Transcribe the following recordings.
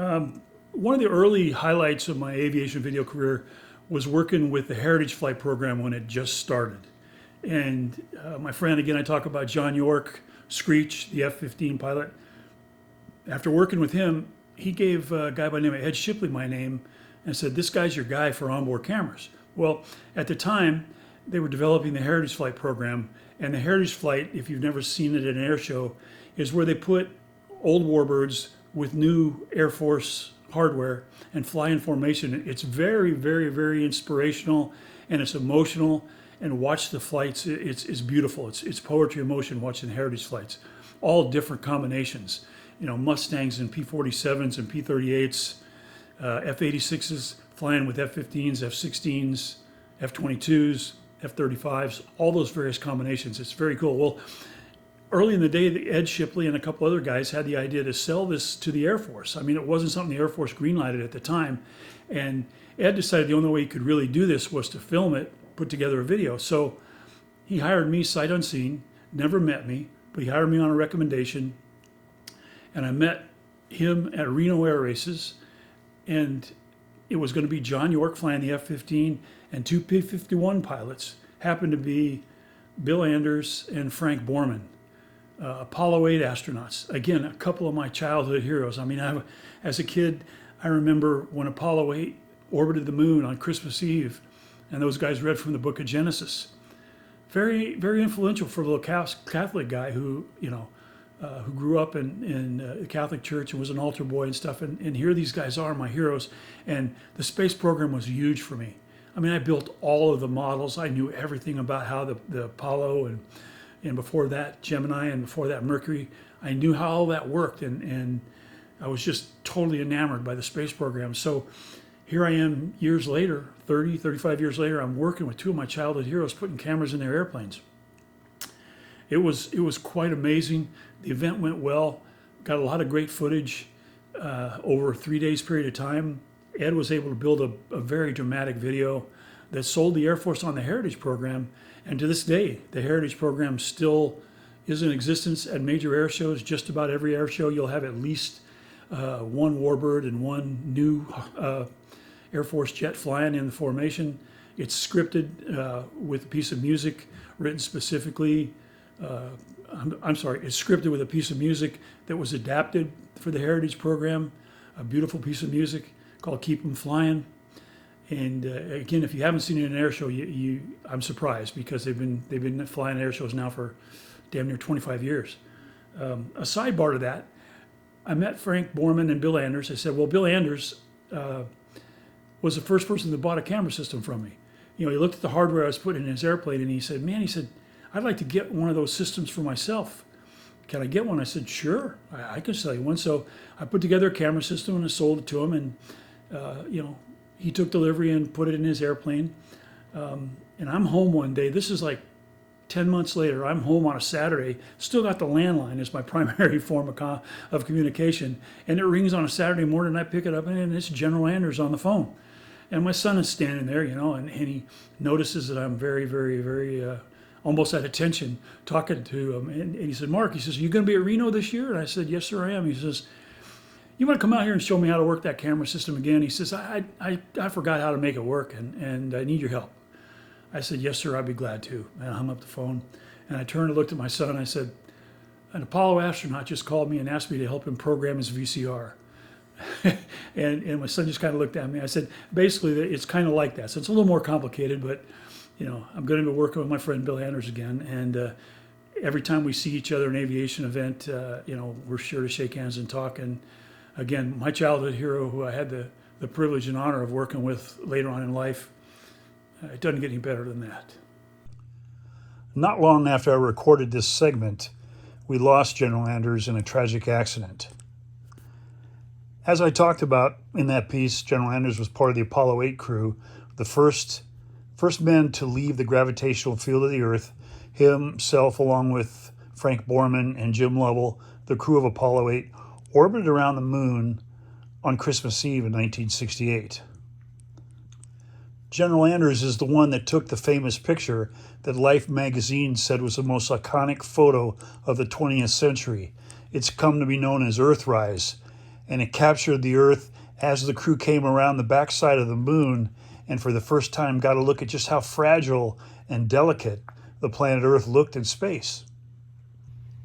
One of the early highlights of my aviation video career was working with the Heritage Flight Program when it just started. And my friend, again, I talk about John York, Screech, the F-15 pilot. After working with him, he gave a guy by the name of Ed Shipley my name and said, "This guy's your guy for onboard cameras." Well, at the time, they were developing the Heritage Flight Program. And the Heritage Flight, if you've never seen it at an air show, is where they put old warbirds with new Air Force hardware and fly in formation. It's very, very, very inspirational, and it's emotional. And watch the flights. It's beautiful. It's poetry in motion watching the Heritage flights. All different combinations. You know, Mustangs and P-47s and P-38s, F-86s flying with F-15s, F-16s, F-22s, F-35s, all those various combinations. It's very cool. Well, early in the day, Ed Shipley and a couple other guys had the idea to sell this to the Air Force. I mean, it wasn't something the Air Force greenlighted at the time. And Ed decided the only way he could really do this was to film it, put together a video. So he hired me sight unseen, never met me, but he hired me on a recommendation. And I met him at Reno Air Races. And it was going to be John York flying the F-15, and two P-51 pilots happened to be Bill Anders and Frank Borman. Apollo 8 astronauts. Again, a couple of my childhood heroes. I mean, as a kid, I remember when Apollo 8 orbited the moon on Christmas Eve, and those guys read from the book of Genesis. Very, very influential for a little Catholic guy who grew up in the Catholic Church and was an altar boy and stuff. And here these guys are, my heroes. And the space program was huge for me. I mean, I built all of the models. I knew everything about how the Apollo and before that Gemini and before that Mercury. I knew how all that worked, and I was just totally enamored by the space program. So here I am years later, 30, 35 years later, I'm working with two of my childhood heroes putting cameras in their airplanes. It was quite amazing. The event went well, got a lot of great footage over a 3 days period of time. Ed was able to build a very dramatic video that sold the Air Force on the Heritage Program. And to this day, the Heritage Program still is in existence at major air shows. Just about every air show, you'll have at least one warbird and one new Air Force jet flying in the formation. It's scripted with a piece of music written specifically. It's scripted with a piece of music that was adapted for the Heritage Program, a beautiful piece of music called "Keep 'Em Flying." And again, if you haven't seen it in an air show, I'm surprised, because they've been flying air shows now for damn near 25 years. A sidebar to that, I met Frank Borman and Bill Anders. I said, well, Bill Anders was the first person that bought a camera system from me. You know, he looked at the hardware I was putting in his airplane, and he said, I'd like to get one of those systems for myself. Can I get one? I said, sure, I can sell you one. So I put together a camera system and I sold it to him, and he took delivery and put it in his airplane. And I'm home one day. This is like 10 months later. I'm home on a Saturday, still got the landline as my primary form of communication. And it rings on a Saturday morning, and I pick it up, and it's General Anders on the phone. And my son is standing there, and he notices that I'm very, very, very almost at attention talking to him. And he said, Mark, he says, are you going to be at Reno this year? And I said, yes, sir, I am. He says, you want to come out here and show me how to work that camera system again? He says, I forgot how to make it work, and I need your help. I said, yes, sir, I'd be glad to. And I hung up the phone, and I turned and looked at my son, and I said, an Apollo astronaut just called me and asked me to help him program his VCR. and my son just kind of looked at me. I said, basically, it's kind of like that. So it's a little more complicated, but I'm going to be working with my friend Bill Anders again. And every time we see each other in an aviation event, we're sure to shake hands and talk. And again, my childhood hero, who I had the privilege and honor of working with later on in life, it doesn't get any better than that. Not long after I recorded this segment, we lost General Anders in a tragic accident. As I talked about in that piece, General Anders was part of the Apollo 8 crew, the first men to leave the gravitational field of the Earth. Himself, along with Frank Borman and Jim Lovell, the crew of Apollo 8, orbited around the moon on Christmas Eve in 1968. General Anders is the one that took the famous picture that Life magazine said was the most iconic photo of the 20th century. It's come to be known as Earthrise. and it captured the Earth as the crew came around the backside of the moon, and for the first time got a look at just how fragile and delicate the planet Earth looked in space.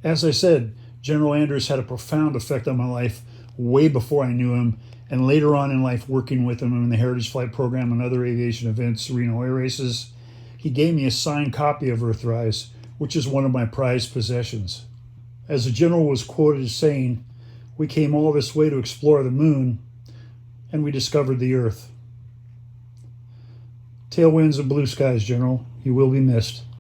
As I said, General Andrews had a profound effect on my life way before I knew him, and later on in life working with him in the Heritage Flight Program and other aviation events, Reno Air Races. He gave me a signed copy of Earthrise, which is one of my prized possessions. As the general was quoted as saying, "We came all this way to explore the moon, and we discovered the Earth." Tailwinds and blue skies, General. You will be missed.